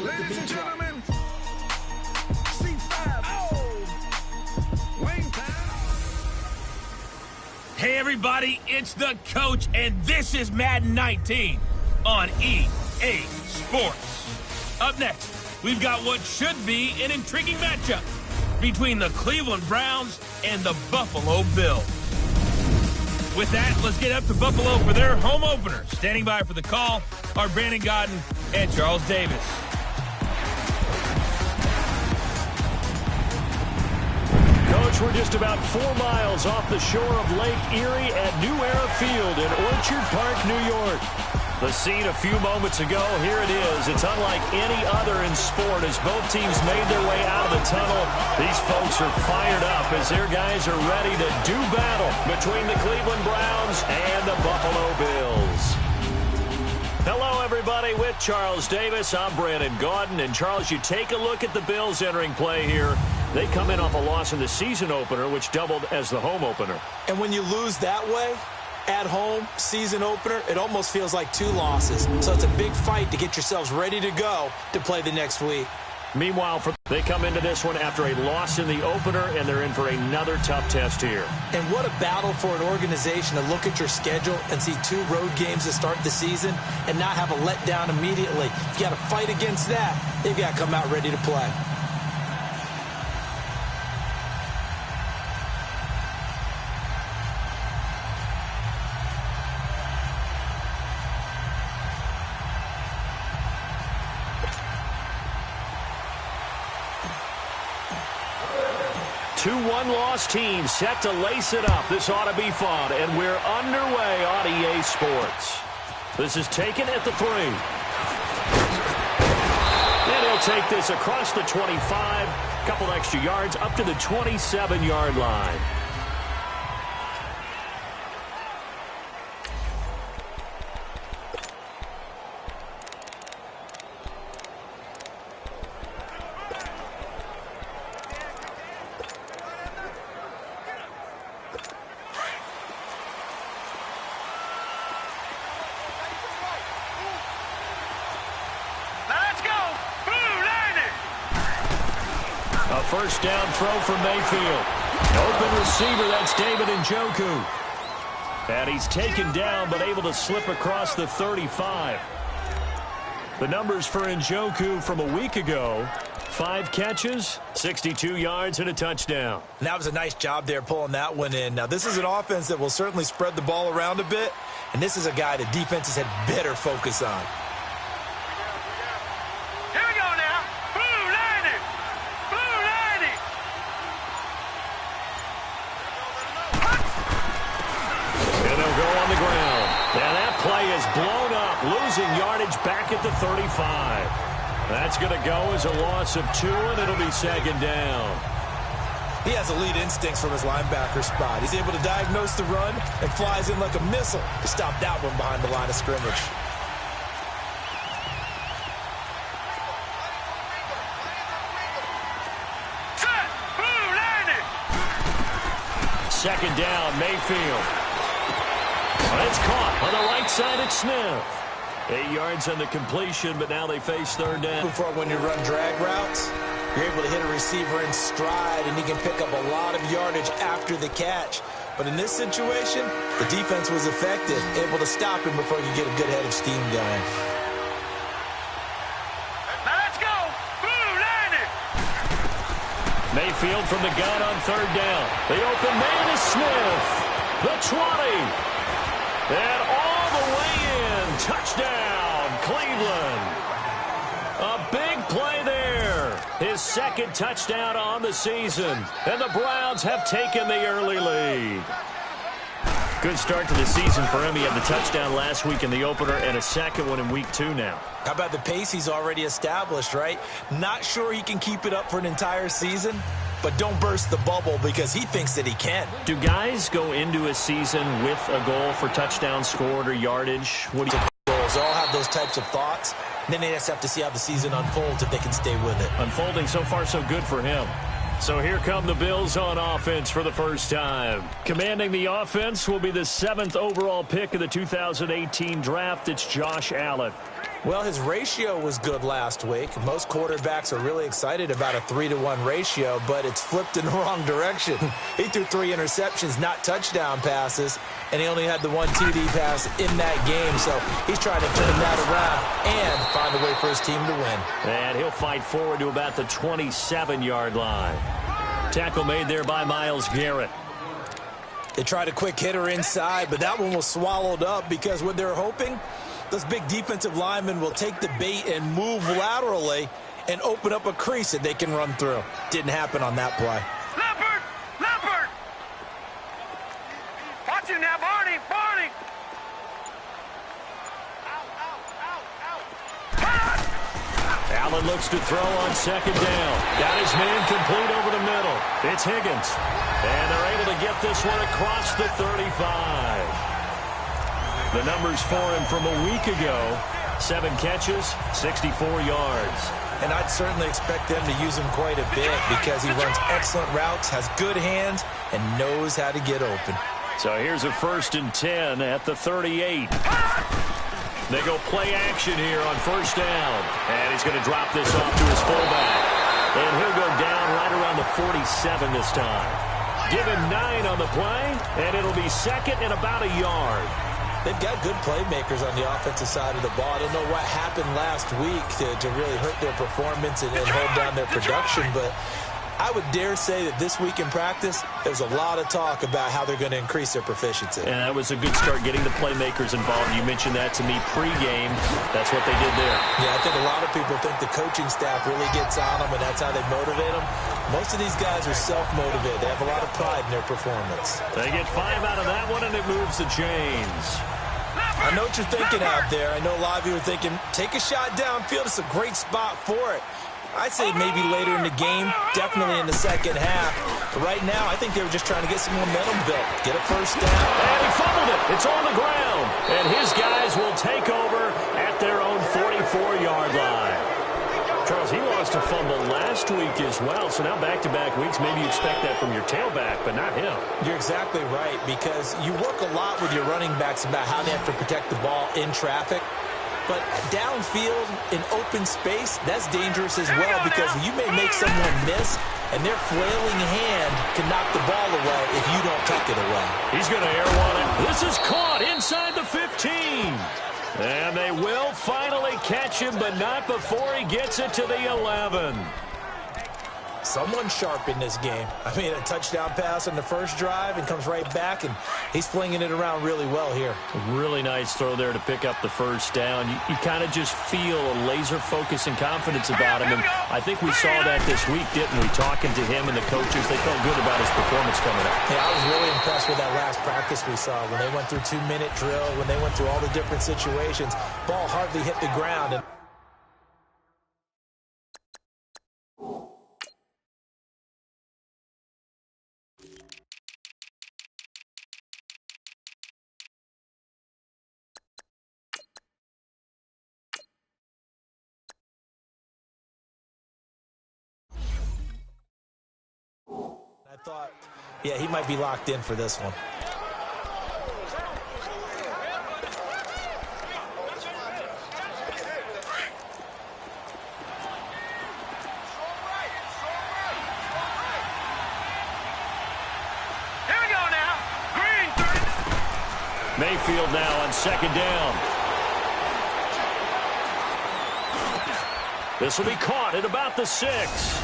Ladies and gentlemen, C5. Oh, wing time. Hey everybody, it's the coach, and this is Madden 19 on EA Sports. Up next, we've got what should be an intriguing matchup between the Cleveland Browns and the Buffalo Bills. With that, let's get up to Buffalo for their home opener. Standing by for the call are Brandon Godden and Charles Davis. Coach, we're just about 4 miles off the shore of Lake Erie at New Era Field in Orchard Park, New York. The scene a few moments ago, here it is. It's unlike any other in sport as both teams made their way out of the tunnel. These folks are fired up as their guys are ready to do battle between the Cleveland Browns and the Buffalo Bills. Hello, everybody. With Charles Davis, I'm Brandon Gaudin. And, Charles, you take a look at the Bills entering play here. They come in off a loss in the season opener, which doubled as the home opener. And when you lose that way, at home, season opener, it almost feels like 2 losses. So it's a big fight to get yourselves ready to go to play the next week. Meanwhile, they come into this one after a loss in the opener, and they're in for another tough test here. And what a battle for an organization to look at your schedule and see 2 road games to start the season and not have a letdown immediately. You got to fight against that. They've got to come out ready to play. Two one-loss teams set to lace it up. This ought to be fun, and we're underway on EA Sports. This is taken at the 3. And he'll take this across the 25, couple extra yards up to the 27-yard line. First down throw for Mayfield. Open receiver, that's David Njoku. And he's taken down but able to slip across the 35. The numbers for Njoku from a week ago: 5 catches, 62 yards, and a touchdown. And that was a nice job there pulling that one in. Now, this is an offense that will certainly spread the ball around a bit, and this is a guy that defenses had better focus on. Losing yardage back at the 35. That's going to go as a loss of 2, and it'll be 2nd down. He has elite instincts from his linebacker spot. He's able to diagnose the run and flies in like a missile to stop that one behind the line of scrimmage. Second down, Mayfield. Well, it's caught on the right side at Smith. 8 yards on the completion, but now they face 3rd down. Before, when you run drag routes, you're able to hit a receiver in stride, and he can pick up a lot of yardage after the catch. But in this situation, the defense was effective, able to stop him before you get a good head of steam going. Now let's go! Blue line it! Mayfield from the gun on 3rd down. The open man is Smith. The 20. And all the way in. Touchdown, Cleveland. A big play there. His 2nd touchdown on the season. And the Browns have taken the early lead. Good start to the season for him. He had the touchdown last week in the opener and a 2nd one in week 2 now. How about the pace he's already established, right? Not sure he can keep it up for an entire season, but don't burst the bubble because he thinks that he can. Do guys go into a season with a goal for touchdown scored or yardage? What do you goals? They all have those types of thoughts. And then they just have to see how the season unfolds if they can stay with it. Unfolding so far so good for him. So here come the Bills on offense for the first time. Commanding the offense will be the 7th overall pick of the 2018 draft. It's Josh Allen. Well, his ratio was good last week. Most quarterbacks are really excited about a 3-to-1 ratio, but it's flipped in the wrong direction. He threw 3 interceptions, not touchdown passes, and he only had the 1 TD pass in that game. So he's trying to turn that around and find a way for his team to win. And he'll fight forward to about the 27-yard line. Tackle made there by Myles Garrett. They tried a quick hitter inside, but that one was swallowed up because what they're hoping, those big defensive linemen will take the bait and move laterally and open up a crease that they can run through. Didn't happen on that play. Leopard! Leopard! Watch him now, Barney! Barney! Allen looks to throw on second down. Got his man complete over the middle. It's Higgins. And they're able to get this one across the 35. The numbers for him from a week ago: 7 catches, 64 yards. And I'd certainly expect them to use him quite a bit because he runs excellent routes, has good hands, and knows how to get open. So here's a 1st and 10 at the 38. They go play action here on 1st down. And he's going to drop this off to his fullback. And he'll go down right around the 47 this time. Give him 9 on the play, and it'll be 2nd and about a yard. They've got good playmakers on the offensive side of the ball. I don't know what happened last week to really hurt their performance and hold down their production, but I would dare say that this week in practice, there was a lot of talk about how they're going to increase their proficiency. And that was a good start, getting the playmakers involved. You mentioned that to me pregame. That's what they did there. Yeah, I think a lot of people think the coaching staff really gets on them, and that's how they motivate them. Most of these guys are self-motivated. They have a lot of pride in their performance. They get 5 out of that one, and it moves the chains. I know what you're thinking out there. I know a lot of you are thinking, take a shot downfield. It's a great spot for it. I'd say maybe later in the game, definitely in the second half. But right now, I think they were just trying to get some momentum built, get a 1st down. And he fumbled it. It's on the ground. And his guys will take over at their own 44-yard line. Charles, he lost a fumble last week as well, so now back-to-back weeks, maybe you expect that from your tailback, but not him. You're exactly right, because you work a lot with your running backs about how they have to protect the ball in traffic. But downfield in open space, that's dangerous as well, because you may make someone miss, and their flailing hand can knock the ball away if you don't tuck it away. He's going to air one it. This is caught inside the 15. And they will finally catch him, but not before he gets it to the 11. Someone sharp in this game. I mean, a touchdown pass on the first drive and comes right back, and he's flinging it around really well here. A really nice throw there to pick up the 1st down. You kind of just feel a laser focus and confidence about him, and I think we saw that this week, didn't we? Talking to him and the coaches, they felt good about his performance coming up. Yeah, I was really impressed with that last practice we saw when they went through 2-minute drill, when they went through all the different situations. Ball hardly hit the ground. And I thought, yeah, he might be locked in for this one. Here we go now. Green 30. Mayfield now on 2nd down. This will be caught at about the 6.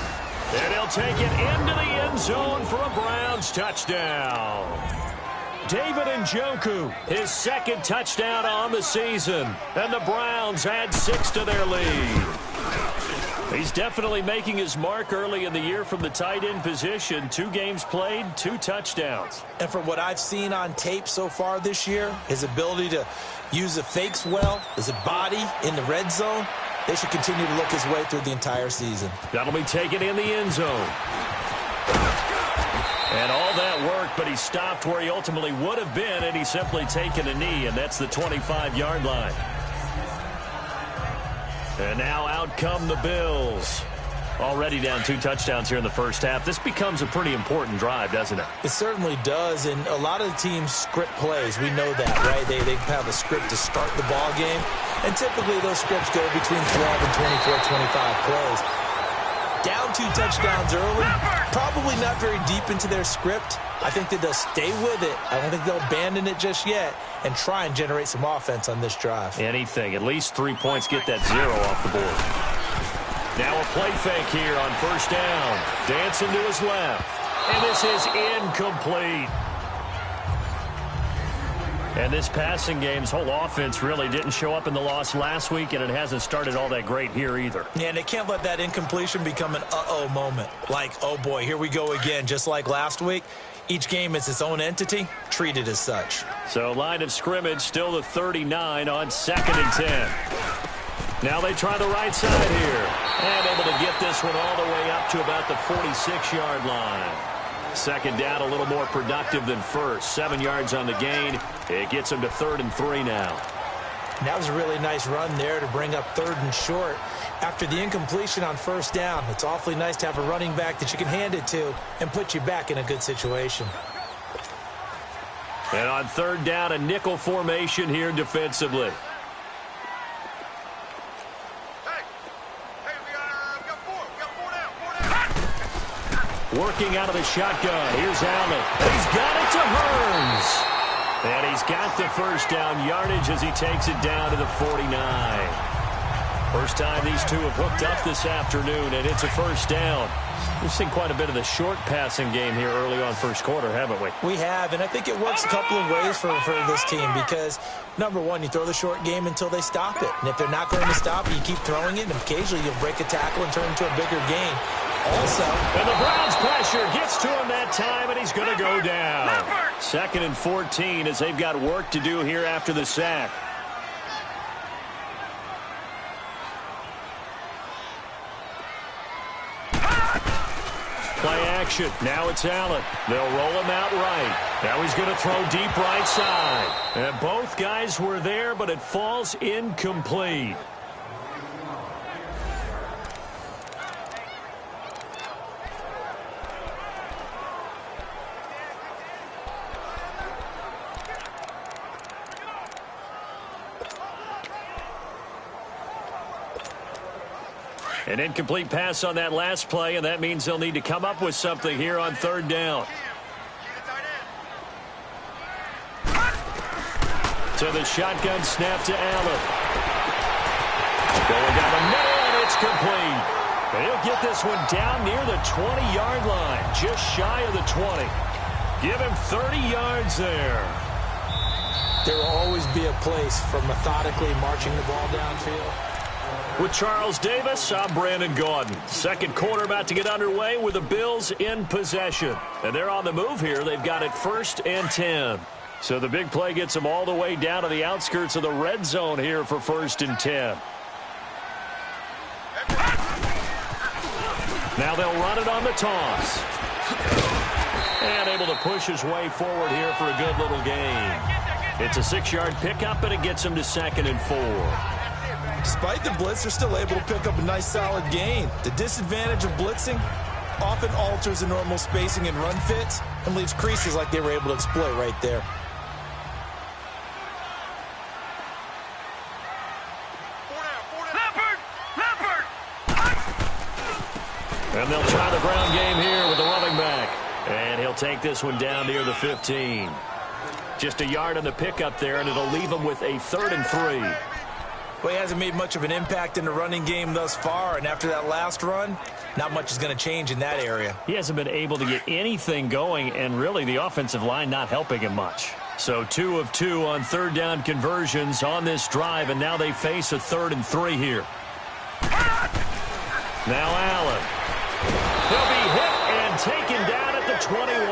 And he'll take it into the end zone for a Browns touchdown. David Njoku, his 2nd touchdown on the season. And the Browns add 6 to their lead. He's definitely making his mark early in the year from the tight end position. 2 games played, 2 touchdowns. And from what I've seen on tape so far this year, his ability to use the fakes well, his body in the red zone, they should continue to look his way through the entire season. That'll be taken in the end zone. And all that work, but he stopped where he ultimately would have been, and he's simply taken a knee, and that's the 25-yard line. And now out come the Bills. Already down 2 touchdowns here in the first half. This becomes a pretty important drive, doesn't it? It certainly does, and a lot of the teams script plays. We know that, right? They have a script to start the ball game. And typically those scripts go between 12 and 24, 25 plays. Down 2 touchdowns early, probably not very deep into their script. I think that they'll stay with it. I don't think they'll abandon it just yet and try and generate some offense on this drive. Anything. At least 3 points, get that 0 off the board. Now a play fake here on first down. Dancing to his left. And this is incomplete. And this passing game's whole offense really didn't show up in the loss last week, and it hasn't started all that great here either. Yeah, and they can't let that incompletion become an uh-oh moment. Like, oh boy, here we go again, just like last week. Each game is its own entity, treated as such. So line of scrimmage still the 39 on 2nd and 10. Now they try the right side here. And able to get this one all the way up to about the 46-yard line. 2nd down, a little more productive than first. 7 yards on the gain. It gets them to 3rd and 3 now. And that was a really nice run there to bring up 3rd and short. After the incompletion on first down, it's awfully nice to have a running back that you can hand it to and put you back in a good situation. And on 3rd down, a nickel formation here defensively. Working out of the shotgun. Here's Allen. He's got it to Hearns. And he's got the first down yardage as he takes it down to the 49. First time these two have hooked up this afternoon, and it's a first down. We've seen quite a bit of the short passing game here early on first quarter, haven't we? We have, and I think it works a couple of ways for this team because, number one, you throw the short game until they stop it. And if they're not going to stop it, you keep throwing it, and occasionally you'll break a tackle and turn it into a bigger game. Also, and the Browns pressure gets to him that time, and he's going to go down. 2nd and 14 as they've got work to do here after the sack. Play action. Now it's Allen. They'll roll him out right. Now he's going to throw deep right side. And both guys were there, but it falls incomplete. An incomplete pass on that last play, and that means they'll need to come up with something here on 3rd down. So the shotgun snap to Allen. Going down the middle, and it's complete. And he'll get this one down near the 20-yard line, just shy of the 20. Give him 30 yards there. There will always be a place for methodically marching the ball downfield. With Charles Davis, I'm Brandon Gaudin. 2nd quarter about to get underway with the Bills in possession. And they're on the move here. They've got it 1st and 10. So the big play gets them all the way down to the outskirts of the red zone here for 1st and 10. Now they'll run it on the toss. And able to push his way forward here for a good little gain. It's a 6-yard pickup, and it gets him to 2nd and 4. Despite the blitz, they're still able to pick up a nice solid gain. The disadvantage of blitzing often alters the normal spacing and run fits and leaves creases like they were able to exploit right there. And they'll try the ground game here with the running back. And he'll take this one down near the 15. Just a yard on the pickup there, and it'll leave him with a 3rd and 3. Well, he hasn't made much of an impact in the running game thus far, and after that last run, not much is going to change in that area. He hasn't been able to get anything going, and really the offensive line not helping him much. So 2 of 2 on 3rd down conversions on this drive, and now they face a 3rd and 3 here. Now Allen. He'll be hit and taken down at the 21.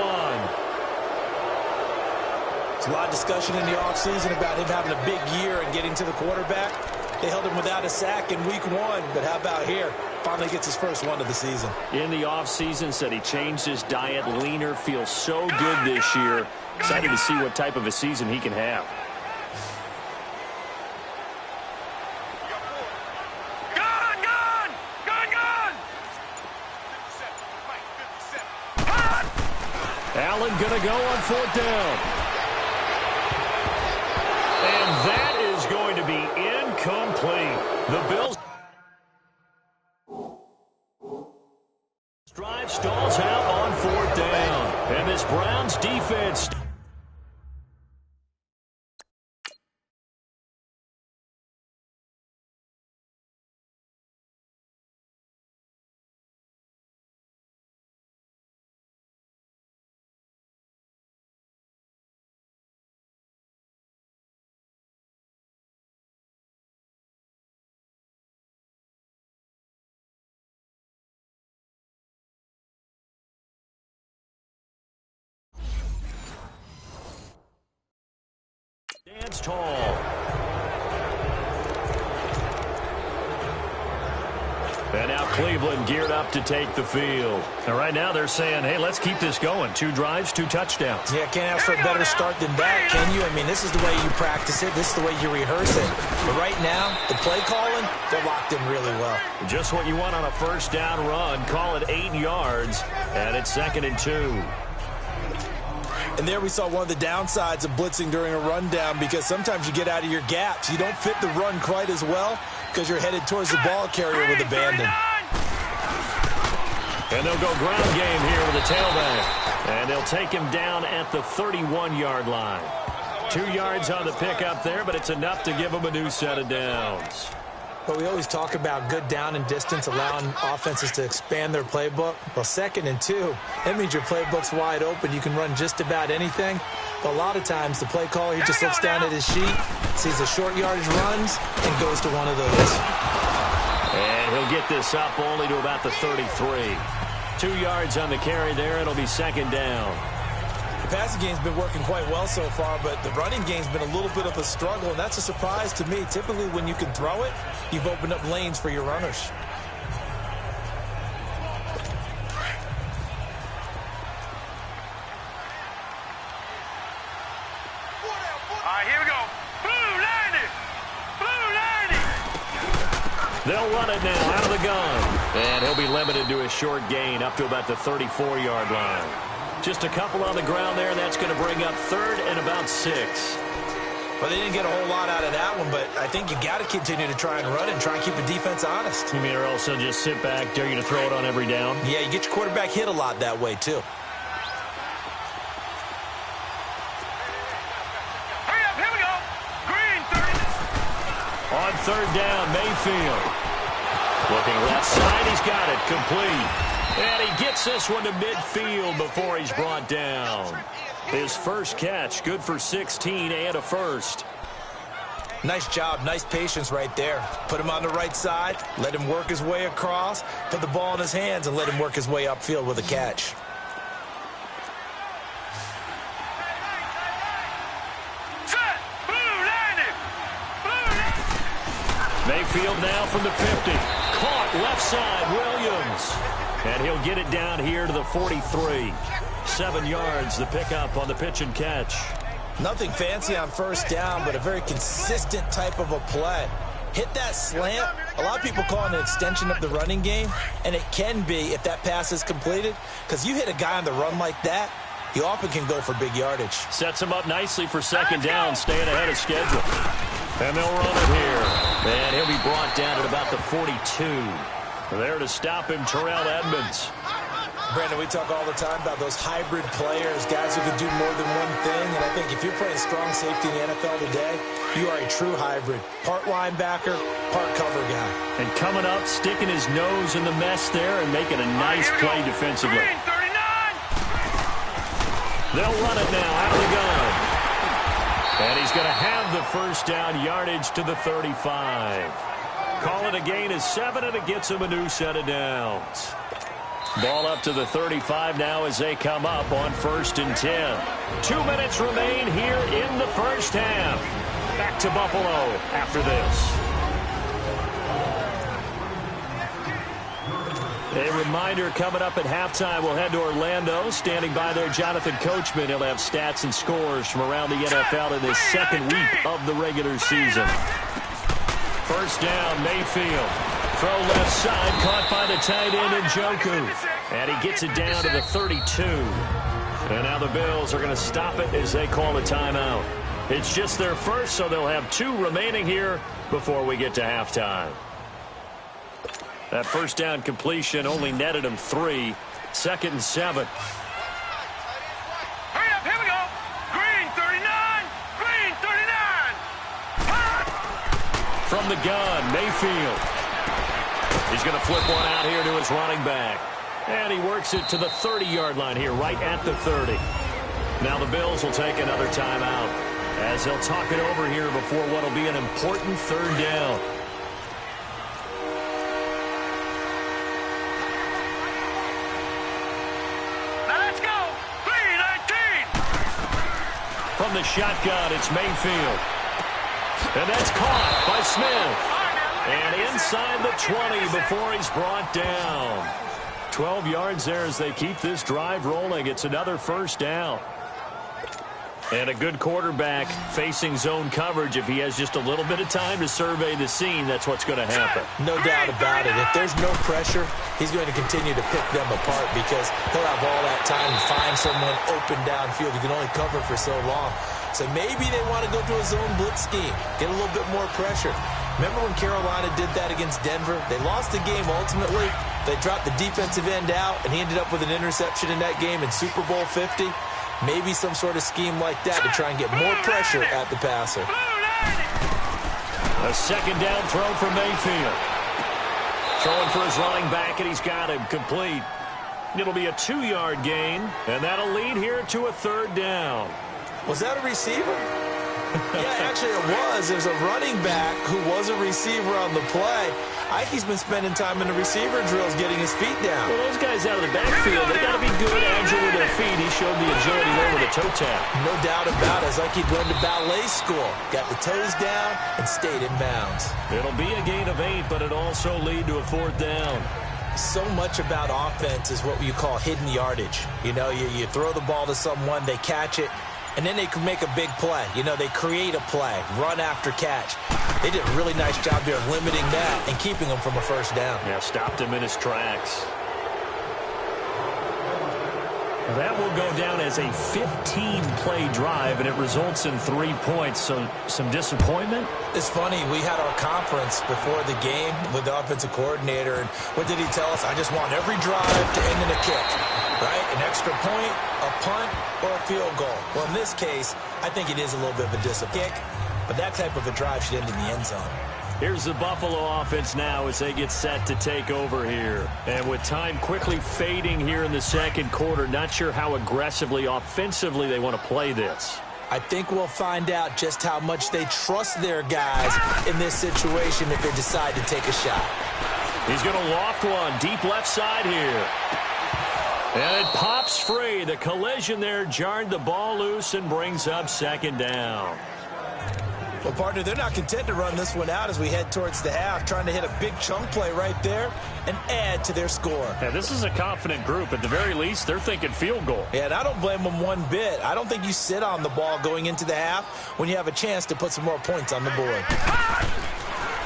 There's a lot of discussion in the offseason about him having a big year and getting to the quarterback. They held him without a sack in week 1, but how about here? Finally gets his first one of the season. In the offseason, said he changed his diet, leaner, feels so good this year. Excited to see what type of a season he can have. Allen going to go on 4th down. And that is going to be incomplete. Drive stalls out on 4th down. And this Browns defense... Stands tall. And now Cleveland geared up to take the field. And right now they're saying, hey, let's keep this going. 2 drives, 2 touchdowns. Yeah, can't ask for a better start than that, can you? I mean, this is the way you practice it. This is the way you rehearse it. But right now, the play calling, they're locked in really well. Just what you want on a 1st down run. Call it 8 yards. And it's 2nd and 2. And there we saw one of the downsides of blitzing during a rundown, because sometimes you get out of your gaps. You don't fit the run quite as well because you're headed towards the ball carrier with abandon. And they'll go ground game here with a tailback. And they'll take him down at the 31-yard line. 2 yards on the pickup there, but it's enough to give him a new set of downs. But we always talk about good down and distance, allowing offenses to expand their playbook. Well, 2nd and 2, that means your playbook's wide open. You can run just about anything. But a lot of times, the play caller, he just looks down at his sheet, sees the short yardage runs, and goes to one of those. And he'll get this up only to about the 33. 2 yards on the carry there. It'll be 2nd down. The passing game's been working quite well so far, but the running game's been a little bit of a struggle, and that's a surprise to me. Typically, when you can throw it, you've opened up lanes for your runners. All right, here we go. Blue 90. Blue 90. They'll run it now out of the gun. And he'll be limited to a short gain up to about the 34-yard line. Just a couple on the ground there. That's going to bring up 3rd and about 6. Well, they didn't get a whole lot out of that one, but I think you got to continue to try and run and try and keep the defense honest. You mean, or else they'll just sit back, dare you to throw it on every down? Yeah, you get your quarterback hit a lot that way, too. Hurry up, here we go. Green 30. On 3rd down, Mayfield. Looking left side, he's got it, complete. And he gets this one to midfield before he's brought down. His first catch, good for 16 and a first. Nice job, nice patience right there. Put him on the right side, let him work his way across, put the ball in his hands, and let him work his way upfield with a catch. Set. Blue 90. Blue 90. Mayfield now from the 50. Caught left side, Williams. And he'll get it down here to the 43. 7 yards, the pickup on the pitch and catch. Nothing fancy on 1st down, but a very consistent type of a play. Hit that slant. A lot of people call it an extension of the running game, and it can be if that pass is completed, because you hit a guy on the run like that, he often can go for big yardage. Sets him up nicely for 2nd down, staying ahead of schedule. And they'll run it here. And he'll be brought down at about the 42. There to stop him, Terrell Edmonds. Brandon, we talk all the time about those hybrid players, guys who can do more than one thing. And I think if you're playing strong safety in the NFL today, you are a true hybrid. Part linebacker, part cover guy. And coming up, sticking his nose in the mess there and making a nice play defensively. Green 39. They'll run it now out of the gun. And he's going to have the 1st down, yardage to the 35. Call it a gain of 7, and it gets him a new set of downs. Ball up to the 35 now as they come up on 1st and 10. 2 minutes remain here in the 1st half. Back to Buffalo after this. A reminder coming up at halftime, we'll head to Orlando. Standing by there, Jonathan Coachman. He'll have stats and scores from around the NFL in this 2nd week of the regular season. 1st down, Mayfield. Throw left side, caught by the tight end Njoku. And he gets it down to the 32. And now the Bills are going to stop it as they call a timeout. It's just their first, so they'll have 2 remaining here before we get to halftime. That first down completion only netted him 3. 2nd and 7. Hurry up, here we go. Green 39, green 39. From the gun, Mayfield. He's going to flip one out here to his running back. And he works it to the 30-yard line here, right at the 30. Now the Bills will take another timeout as they'll talk it over here before what will be an important 3rd down. Now let's go. 319. From the shotgun, it's Mayfield. And that's caught by Smith. And inside the 20 before he's brought down. 12 yards there as they keep this drive rolling. It's another 1st down. And a good quarterback facing zone coverage. If he has just a little bit of time to survey the scene, that's what's going to happen. No doubt about it. If there's no pressure, he's going to continue to pick them apart because he'll have all that time to find someone open downfield. He can only cover for so long. So maybe they want to go to a zone blitz scheme, get a little bit more pressure. Remember when Carolina did that against Denver? They lost the game ultimately. They dropped the defensive end out, and he ended up with an interception in that game in Super Bowl 50. Maybe some sort of scheme like that to try and get more pressure at the passer. A 2nd down throw for Mayfield. Throwing for his running back, and he's got him complete. It'll be a 2-yard gain, and that'll lead here to a 3rd down. Was that a receiver? Yeah, actually it was. There's a running back who was a receiver on the play. Ike's been spending time in the receiver drills getting his feet down. Well, those guys out of the backfield, they got to be good, agile with their feet. He showed the agility there with a toe tap. No doubt about it. It's like he'd gone to ballet school. Got the toes down and stayed in bounds. It'll be a gain of 8, but it also lead to a 4th down. So much about offense is what you call hidden yardage. You know, you throw the ball to someone, they catch it, and then they can make a big play. You know, they create a play, run after catch. They did a really nice job there of limiting that and keeping him from a 1st down. Yeah, stopped him in his tracks. That will go down as a 15-play drive, and it results in 3 points. So some disappointment? It's funny. We had our conference before the game with the offensive coordinator, and what did he tell us? I just want every drive to end in a kick, right? An extra point, a punt, or a field goal. Well, in this case, I think it is a little bit of a disappointment, but that type of a drive should end in the end zone. Here's the Buffalo offense now as they get set to take over here. And with time quickly fading here in the 2nd quarter, not sure how aggressively, offensively they want to play this. I think we'll find out just how much they trust their guys in this situation if they decide to take a shot. He's going to loft one deep left side here. And it pops free. The collision there jarred the ball loose and brings up 2nd down. Well, partner, they're not content to run this one out as we head towards the half, trying to hit a big chunk play right there and add to their score. Yeah, this is a confident group. At the very least, they're thinking field goal. Yeah, and I don't blame them one bit. I don't think you sit on the ball going into the half when you have a chance to put some more points on the board.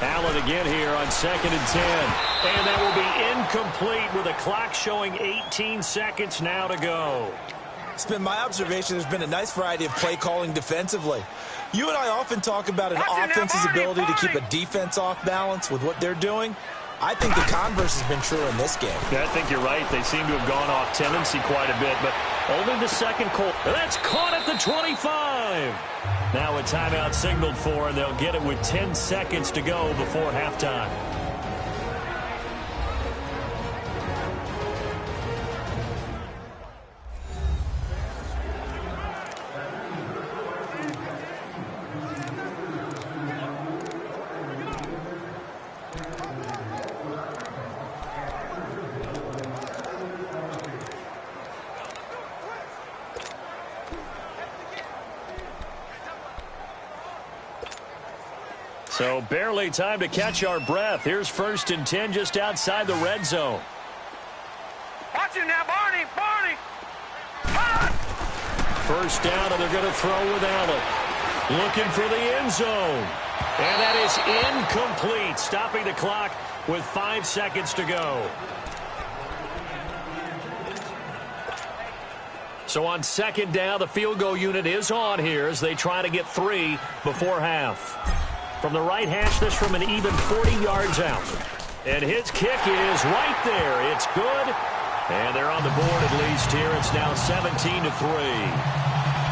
Allen again here on 2nd and 10. And that will be incomplete with the clock showing 18 seconds now to go. It's been my observation there's been a nice variety of play calling defensively. You and I often talk about an offense's ability to keep a defense off balance with what they're doing. I think the converse has been true in this game. Yeah, I think you're right. They seem to have gone off tendency quite a bit, but only the 2nd quarter. That's caught at the 25. Now a timeout signaled for, and they'll get it with 10 seconds to go before halftime. So barely time to catch our breath. Here's 1st and 10 just outside the red zone. Watch him now, Barney. Barney. 1st down, and they're going to throw with Allen. Looking for the end zone. And that is incomplete, stopping the clock with 5 seconds to go. So on 2nd down, the field goal unit is on here as they try to get 3 before half. From the right hash, this from an even 40 yards out. And his kick is right there. It's good. And they're on the board at least here. It's now 17-3.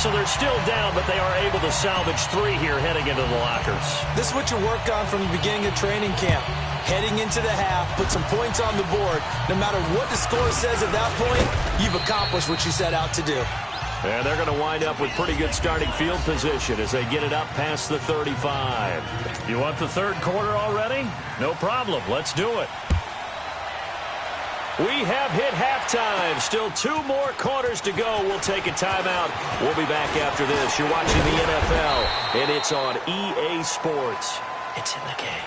So they're still down, but they are able to salvage 3 here heading into the lockers. This is what you work on from the beginning of training camp. Heading into the half, put some points on the board. No matter what the score says at that point, you've accomplished what you set out to do. And they're going to wind up with pretty good starting field position as they get it up past the 35. You want the third quarter already? No problem. Let's do it. We have hit halftime. Still 2 more quarters to go. We'll take a timeout. We'll be back after this. You're watching the NFL, and it's on EA Sports. It's in the game.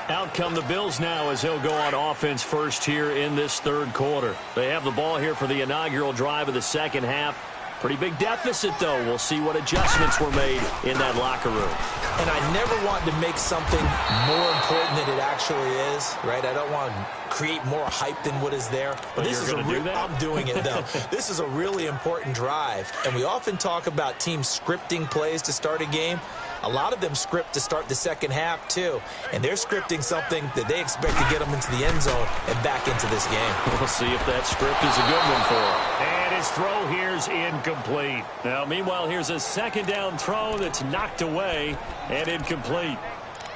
Out come the Bills now as they'll go on offense first here in this third quarter. They have the ball here for the inaugural drive of the second half. Pretty big deficit, though. We'll see what adjustments were made in that locker room. And I never want to make something more important than it actually is, right? I don't want to create more hype than what is there. But this is I'm doing it, though. This is a really important drive. And we often talk about teams scripting plays to start a game. A lot of them script to start the second half, too. And they're scripting something that they expect to get them into the end zone and back into this game. We'll see if that script is a good one for them. And his throw here's incomplete. Now, meanwhile, here's a second down throw that's knocked away and incomplete.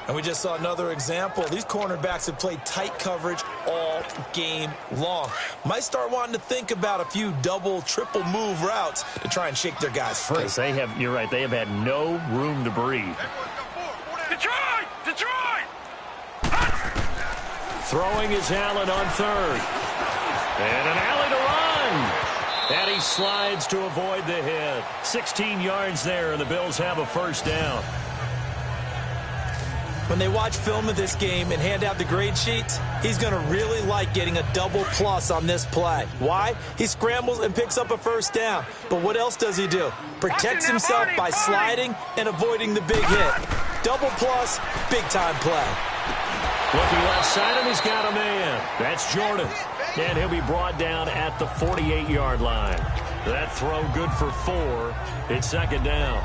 And we just saw another example. These cornerbacks have played tight coverage all game long. Might start wanting to think about a few double, triple move routes to try and shake their guys free. They have, you're right, they have had no room to breathe. Detroit! Detroit! Throwing is Allen on third. And an alley to run. And he slides to avoid the hit. 16 yards there, and the Bills have a first down. When they watch film of this game and hand out the grade sheets, he's going to really like getting a double plus on this play. Why? He scrambles and picks up a first down. But what else does he do? Protects himself by sliding and avoiding the big hit. Double plus, big-time play. Looking left side, and he's got a man. That's Jordan. And he'll be brought down at the 48-yard line. That throw good for 4. It's second down.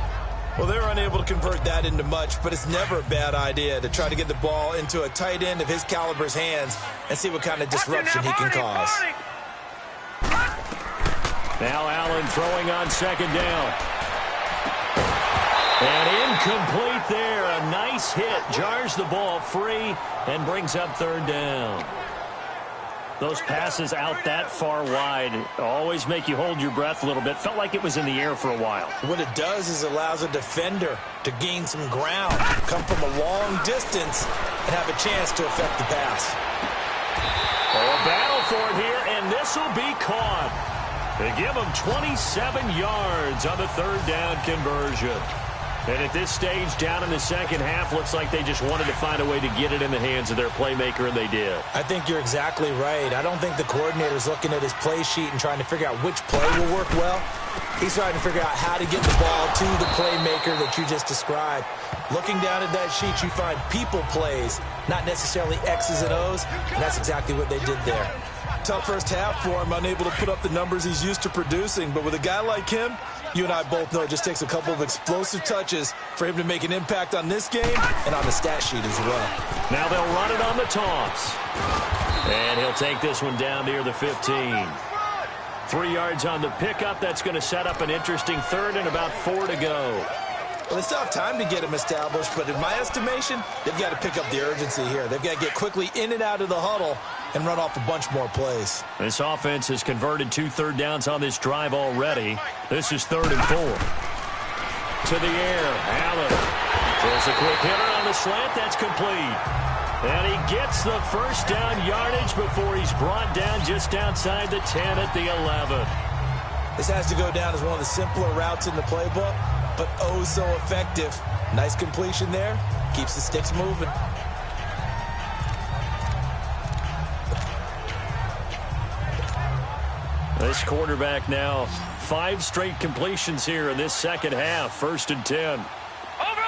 Well, they're unable to convert that into much, but it's never a bad idea to try to get the ball into a tight end of his caliber's hands and see what kind of disruption he can cause. Now Allen throwing on second down. And incomplete there. A nice hit. Jars the ball free and brings up third down. Those passes out that far wide always make you hold your breath a little bit. Felt like it was in the air for a while. What it does is allows a defender to gain some ground, come from a long distance, and have a chance to affect the pass. Oh, a battle for it here, and this will be caught. They give him 27 yards on the third down conversion. And at this stage, down in the second half, looks like they just wanted to find a way to get it in the hands of their playmaker, and they did. I think you're exactly right. I don't think the coordinator's looking at his play sheet and trying to figure out which play will work well. He's trying to figure out how to get the ball to the playmaker that you just described. Looking down at that sheet, you find people plays, not necessarily X's and O's, and that's exactly what they did there. Tough first half for him, unable to put up the numbers he's used to producing, but with a guy like him, you and I both know it just takes a couple of explosive touches for him to make an impact on this game and on the stat sheet as well. Now they'll run it on the toss. And he'll take this one down near the 15. 3 yards on the pickup. That's going to set up an interesting third and about 4 to go. Well, they still have time to get him established, but in my estimation, they've got to pick up the urgency here. They've got to get quickly in and out of the huddle and run off a bunch more plays. This offense has converted 2 third downs on this drive already. This is 3rd and 4. To the air, Allen throws a quick hitter on the slant. That's complete. And he gets the first down yardage before he's brought down just outside the 10 at the 11. This has to go down as one of the simpler routes in the playbook, but oh so effective. Nice completion there. Keeps the sticks moving. This quarterback now 5 straight completions here in this second half. 1st and 10. Over!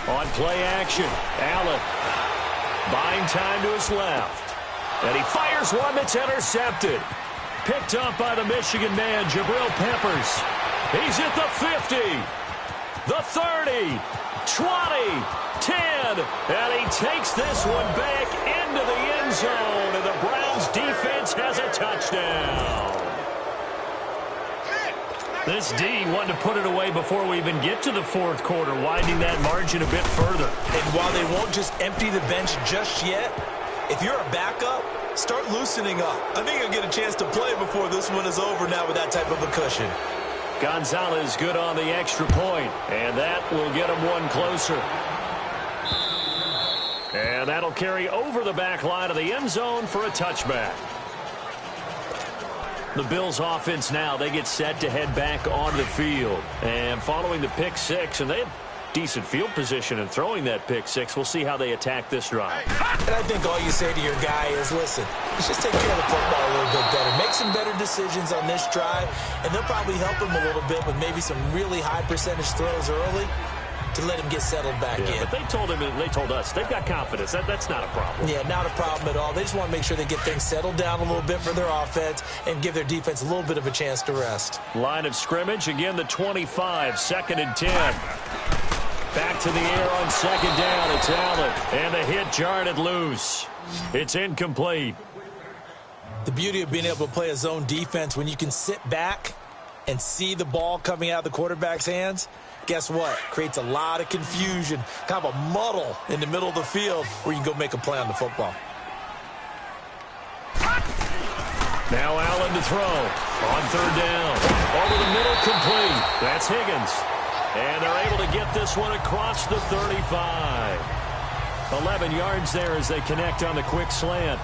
On play action, Allen buying time to his left. And he fires one that's intercepted. Picked up by the Michigan man, Jabril Peppers. He's at the 50, the 30, 20, 10, and he takes this one back into the end zone, and the Browns defense has a touchdown. This D wanted to put it away before we even get to the fourth quarter, widening that margin a bit further. And while they won't just empty the bench just yet, if you're a backup, start loosening up. I think you'll get a chance to play before this one is over now with that type of a cushion. Gonzalez good on the extra point, and that will get him one closer. And that'll carry over the back line of the end zone for a touchback. The Bills offense now, they get set to head back onto the field. And following the pick six, and they have decent field position in throwing that pick six. We'll see how they attack this drive. And I think all you say to your guy is, listen, let's just take care of the football a little bit better. Make some better decisions on this drive, and they'll probably help him a little bit with maybe some really high percentage throws early to let him get settled back in. But they told him, and they told us, they've got confidence. That's not a problem. Yeah, not a problem at all. They just want to make sure they get things settled down a little bit for their offense and give their defense a little bit of a chance to rest. Line of scrimmage, again the 25, 2nd and 10. Back to the air on 2nd down. It's Allen, and the hit jarred it loose. It's incomplete. The beauty of being able to play a zone defense when you can sit back and see the ball coming out of the quarterback's hands, guess what? Creates a lot of confusion, kind of a muddle in the middle of the field where you can go make a play on the football. Now Allen to throw on 3rd down. Over the middle, complete. That's Higgins. And they're able to get this one across the 35. 11 yards there as they connect on the quick slant.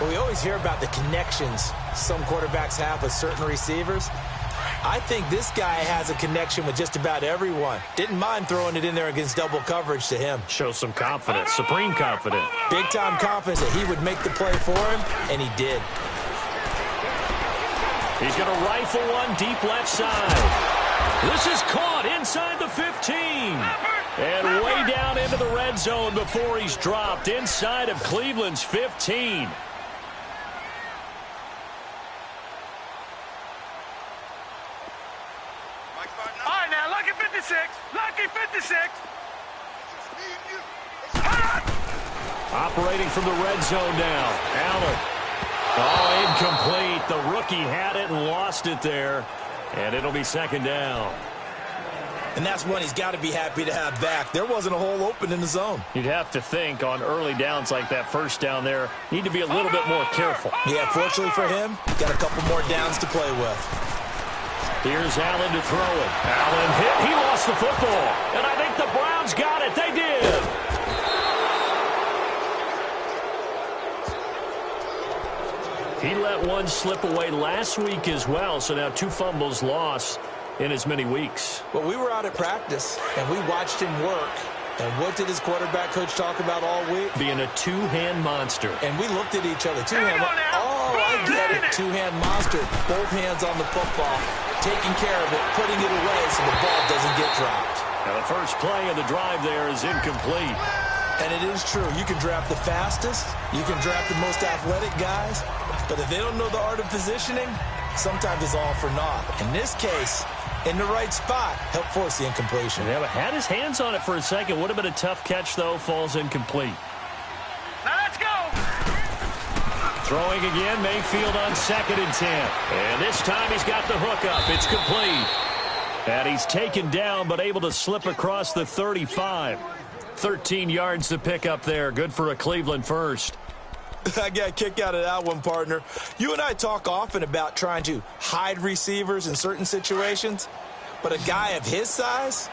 Well, we always hear about the connections some quarterbacks have with certain receivers. I think this guy has a connection with just about everyone. Didn't mind throwing it in there against double coverage to him. Shows some confidence, supreme confidence. Big-time confidence that he would make the play for him, and he did. He's going to rifle one deep left side. This is caught inside the 15. And way down into the red zone before he's dropped inside of Cleveland's 15. All right, now, lucky 56. Lucky 56. Operating from the red zone now. Allen. Oh, incomplete. The rookie had it and lost it there. And it'll be 2nd down. And that's one he's got to be happy to have back. There wasn't a hole open in the zone. You'd have to think on early downs like that 1st down there, need to be a little bit more careful. Yeah, fortunately for him, got a couple more downs to play with. Here's Allen to throw it. Allen hit. He lost the football. And I think the Browns got it. They did. He let one slip away last week as well, so now 2 fumbles lost in as many weeks. Well, we were out at practice, and we watched him work. And what did his quarterback coach talk about all week? Being a two-hand monster. And we looked at each other. Two-hand. Oh, I get it. Two-hand monster. Both hands on the football, taking care of it, putting it away so the ball doesn't get dropped. Now the first play of the drive there is incomplete. And it is true. You can draft the fastest. You can draft the most athletic guys. But if they don't know the art of positioning, sometimes it's all for naught. In this case, in the right spot, help force the incompletion. Yeah, but had his hands on it for a second. Would have been a tough catch, though. Falls incomplete. Now let's go. Throwing again, Mayfield on 2nd and 10. And this time he's got the hook up. It's complete. And he's taken down, but able to slip across the 35. 13 yards to pick up there. Good for a Cleveland first. I got a kick out of that one, partner. You and I talk often about trying to hide receivers in certain situations, but a guy of his size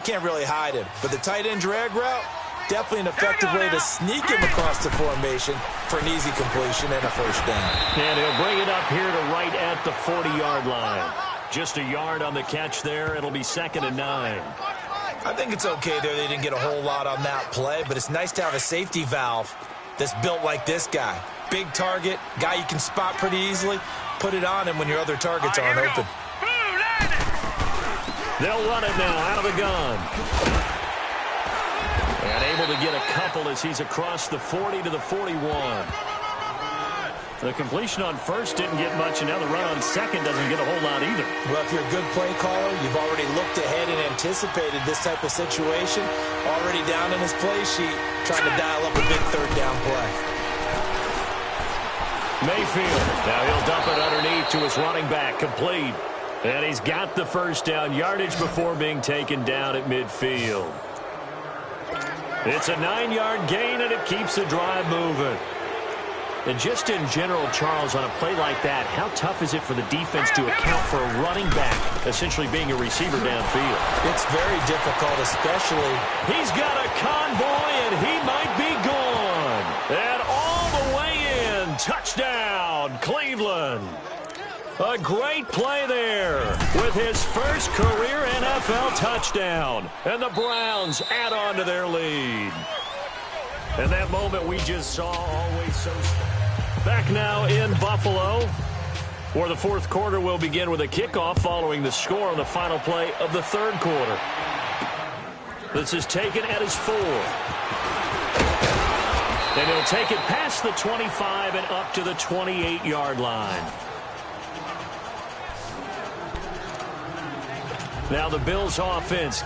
can't really hide him. But the tight end drag route, definitely an effective way to sneak him across the formation for an easy completion and a 1st down. And he'll bring it up here to right at the 40-yard line. Just a yard on the catch there. It'll be 2nd and 9. I think it's okay there. They didn't get a whole lot on that play, but it's nice to have a safety valve that's built like this guy. Big target, guy you can spot pretty easily. Put it on him when your other targets aren't open. They'll run it now out of the gun. And able to get a couple as he's across the 40 to the 41. The completion on first didn't get much, and now the run on second doesn't get a whole lot either. Well, if you're a good play caller, you've already looked ahead and anticipated this type of situation. Already down in his play sheet, trying to dial up a big third down play. Mayfield, now he'll dump it underneath to his running back, complete. And he's got the first down yardage before being taken down at midfield. It's a 9-yard gain, and it keeps the drive moving. And just in general, Charles, on a play like that, how tough is it for the defense to account for a running back essentially being a receiver downfield? It's very difficult, especially. He's got a convoy, and he might be gone. And all the way in. Touchdown, Cleveland. A great play there with his first career NFL touchdown. And the Browns add on to their lead. And that moment we just saw, always so special. Back now in Buffalo, where the fourth quarter will begin with a kickoff following the score on the final play of the third quarter. This is taken at his 4. And he'll take it past the 25 and up to the 28-yard line. Now the Bills offense.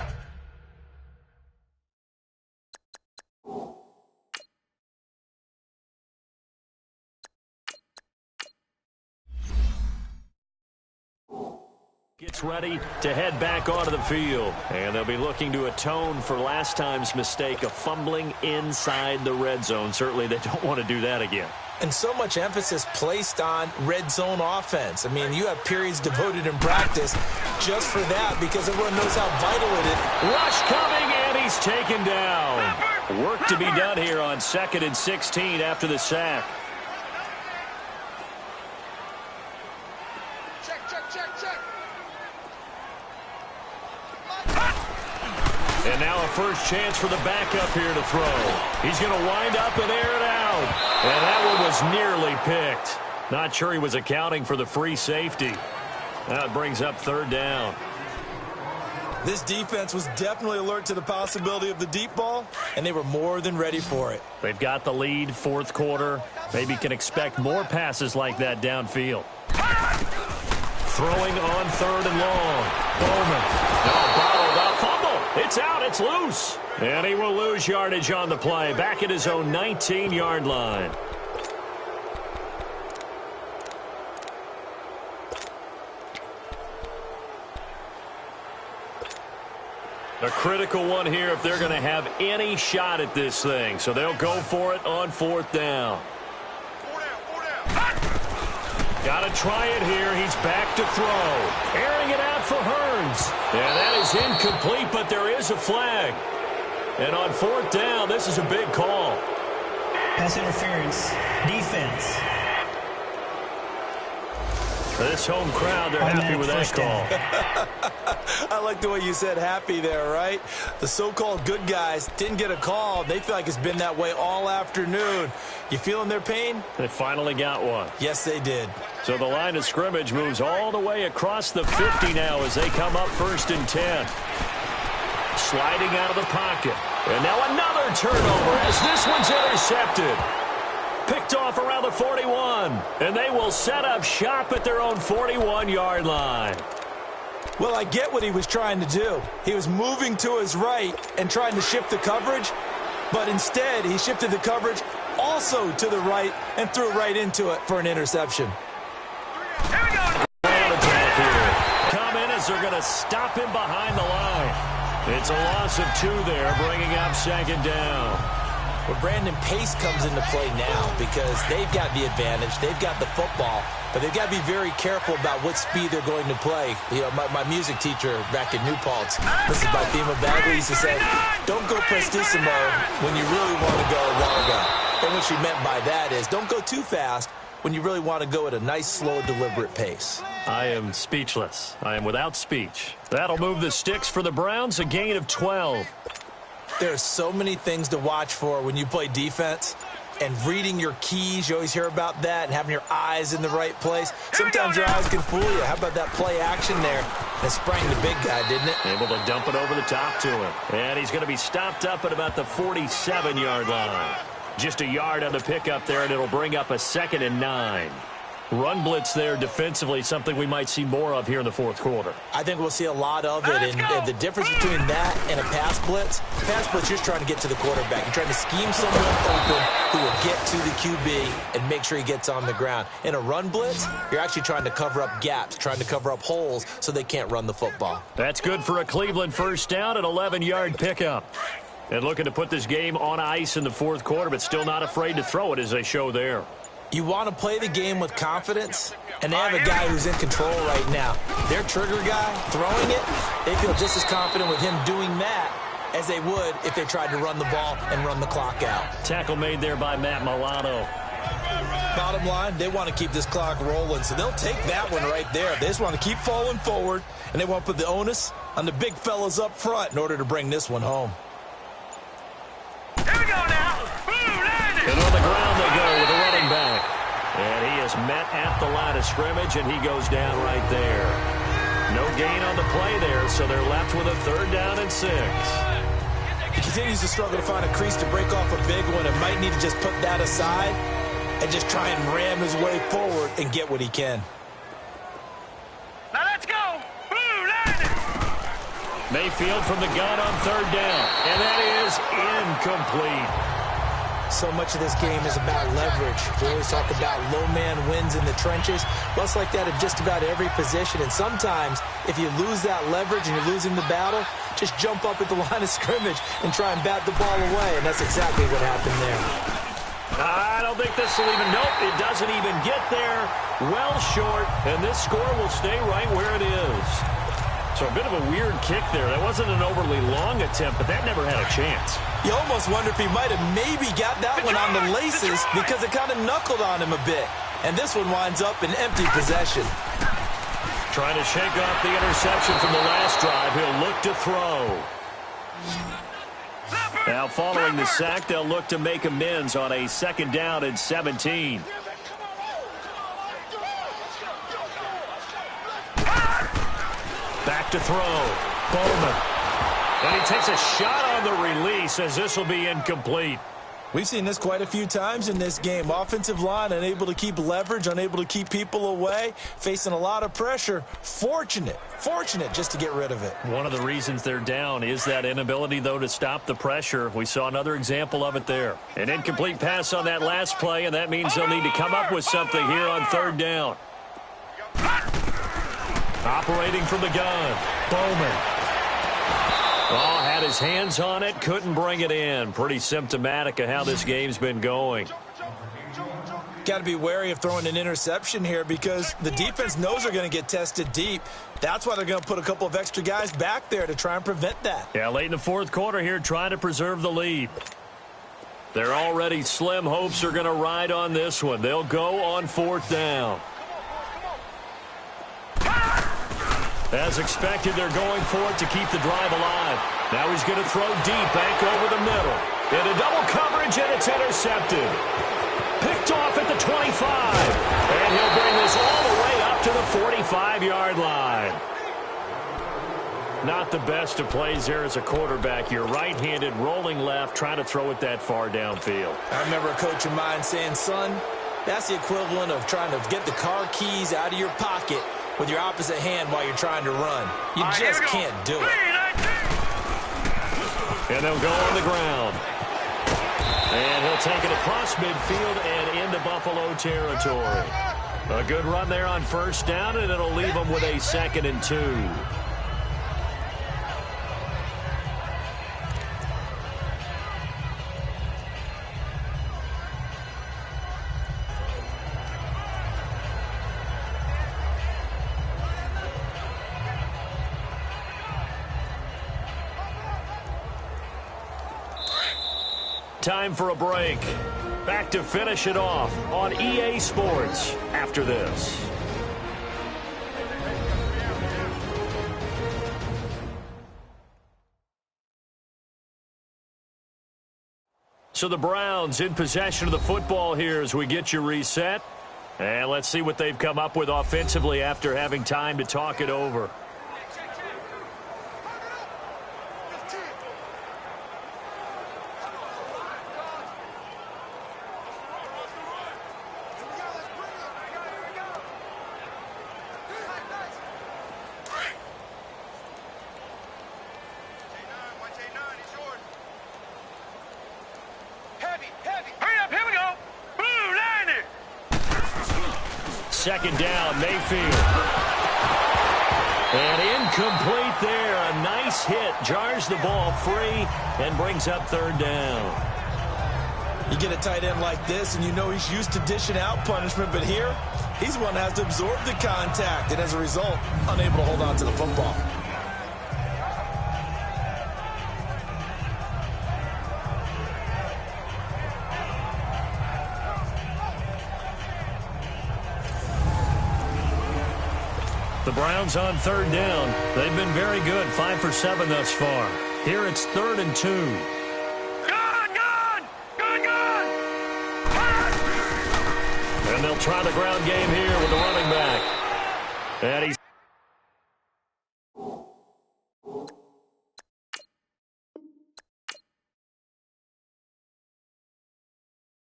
Gets ready to head back onto the field. And they'll be looking to atone for last time's mistake of fumbling inside the red zone. Certainly they don't want to do that again. And so much emphasis placed on red zone offense. I mean, you have periods devoted in practice just for that because everyone knows how vital it is. Rush coming, and he's taken down. Work to be done here on 2nd and 16 after the sack. And now a first chance for the backup here to throw. He's going to wind up and air it out. And that one was nearly picked. Not sure he was accounting for the free safety. That brings up third down. This defense was definitely alert to the possibility of the deep ball, and they were more than ready for it. They've got the lead, fourth quarter. Maybe can expect more passes like that downfield. Throwing on third and long. Bowman. Now bottled up. Fumble. It's out. It's loose. And he will lose yardage on the play. Back at his own 19-yard line. A critical one here if they're going to have any shot at this thing. So they'll go for it on fourth down. Got to try it here. He's back to throw. Airing it out for Hearns. And that is incomplete, but there is a flag. And on fourth down, this is a big call. Pass interference. Defense. This home crowd, they're happy with that call. I like the way you said happy there, right? The so-called good guys didn't get a call. They feel like it's been that way all afternoon. You feeling their pain? They finally got one. Yes, they did. So the line of scrimmage moves all the way across the 50 now as they come up 1st and 10. Sliding out of the pocket. And now another turnover as this one's intercepted. Picked off around the 41. And they will set up shop at their own 41-yard line. Well, I get what he was trying to do. He was moving to his right and trying to shift the coverage, but instead he shifted the coverage also to the right and threw right into it for an interception. Here we go. Commentators are going to stop him behind the line. It's a loss of 2 there, bringing up 2nd down. Well, Brandon, pace comes into play now because they've got the advantage. They've got the football, but they've got to be very careful about what speed they're going to play. You know, my music teacher back in New Paltz, this is my theme of Bagley, used to say, don't go prestissimo when you really want to go largo. And what she meant by that is don't go too fast when you really want to go at a nice, slow, deliberate pace. I am speechless. I am without speech. That'll move the sticks for the Browns, a gain of 12. There are so many things to watch for when you play defense. And reading your keys, you always hear about that, and having your eyes in the right place. Sometimes your eyes can fool you. How about that play action there? That sprang the big guy, didn't it? Able to dump it over the top to him. And he's going to be stopped up at about the 47-yard line. Just a yard on the pickup there, and it'll bring up a 2nd and 9. Run blitz there defensively, something we might see more of here in the fourth quarter. I think we'll see a lot of it, and the difference between that and a pass blitz, you're just trying to get to the quarterback. You're trying to scheme someone open who will get to the QB and make sure he gets on the ground. In a run blitz, you're actually trying to cover up gaps, trying to cover up holes so they can't run the football. That's good for a Cleveland first down, an 11-yard pickup. And looking to put this game on ice in the fourth quarter, but still not afraid to throw it as they show there. You want to play the game with confidence, and they have a guy who's in control right now. Their trigger guy throwing it, they feel just as confident with him doing that as they would if they tried to run the ball and run the clock out. Tackle made there by Matt Milano. Bottom line, they want to keep this clock rolling, so they'll take that one right there. They just want to keep falling forward, and they want to put the onus on the big fellas up front in order to bring this one home. Here we go now. And on the ground they go with a running back. And he is met at the line of scrimmage, and he goes down right there. No gain on the play there, so they're left with a 3rd down and 6. He continues to struggle to find a crease to break off a big one and might need to just put that aside and just try and ram his way forward and get what he can. Now let's go. Mayfield from the gun on 3rd down, and that is incomplete. So much of this game is about leverage. We always talk about low man wins in the trenches. Well, it's like that at just about every position. And sometimes, if you lose that leverage and you're losing the battle, just jump up at the line of scrimmage and try and bat the ball away. And that's exactly what happened there. I don't think this will even, nope, it doesn't even get there. Well short, and this score will stay right where it is. So a bit of a weird kick there. That wasn't an overly long attempt, but that never had a chance. You almost wonder if he might have maybe got that one on the laces because it kind of knuckled on him a bit. And this one winds up in empty possession. Trying to shake off the interception from the last drive. He'll look to throw. Now following the sack, they'll look to make amends on a 2nd down and 17. Back to throw. Bowman. And he takes a shot on the release as this will be incomplete. We've seen this quite a few times in this game. Offensive line unable to keep leverage, unable to keep people away, facing a lot of pressure. Fortunate just to get rid of it. One of the reasons they're down is that inability, though, to stop the pressure. We saw another example of it there. An incomplete pass on that last play, and that means they'll need to come up with something here on 3rd down. Operating from the gun, Bowman. Oh, had his hands on it, couldn't bring it in. Pretty symptomatic of how this game's been going. Got to be wary of throwing an interception here because the defense knows they're going to get tested deep. That's why they're going to put a couple of extra guys back there to try and prevent that. Yeah, late in the fourth quarter here, trying to preserve the lead. Their already slim hopes are going to ride on this one. They'll go on 4th down. As expected, they're going for it to keep the drive alive. Now he's going to throw deep, back over the middle. Into double coverage, and it's intercepted. Picked off at the 25. And he'll bring this all the way up to the 45-yard line. Not the best of plays there as a quarterback. You're right-handed, rolling left, trying to throw it that far downfield. I remember a coach of mine saying, son, that's the equivalent of trying to get the car keys out of your pocket with your opposite hand while you're trying to run. You just can't do it. And they'll go on the ground. And he'll take it across midfield and into Buffalo territory. A good run there on 1st down, and it'll leave them with a 2nd and 2. Time for a break. Back to finish it off on EA Sports after this. So the Browns in possession of the football here as we get you reset. And let's see what they've come up with offensively after having time to talk it over. second down. Mayfield. And incomplete there. A nice hit. Jars the ball free and brings up third down. You get a tight end like this, and you know he's used to dishing out punishment, but here, he's the one that has to absorb the contact, and as a result, unable to hold on to the football. The Browns on third down. They've been very good, 5 for 7 thus far. Here it's 3rd and 2. And they'll try the ground game here with the running back. And he's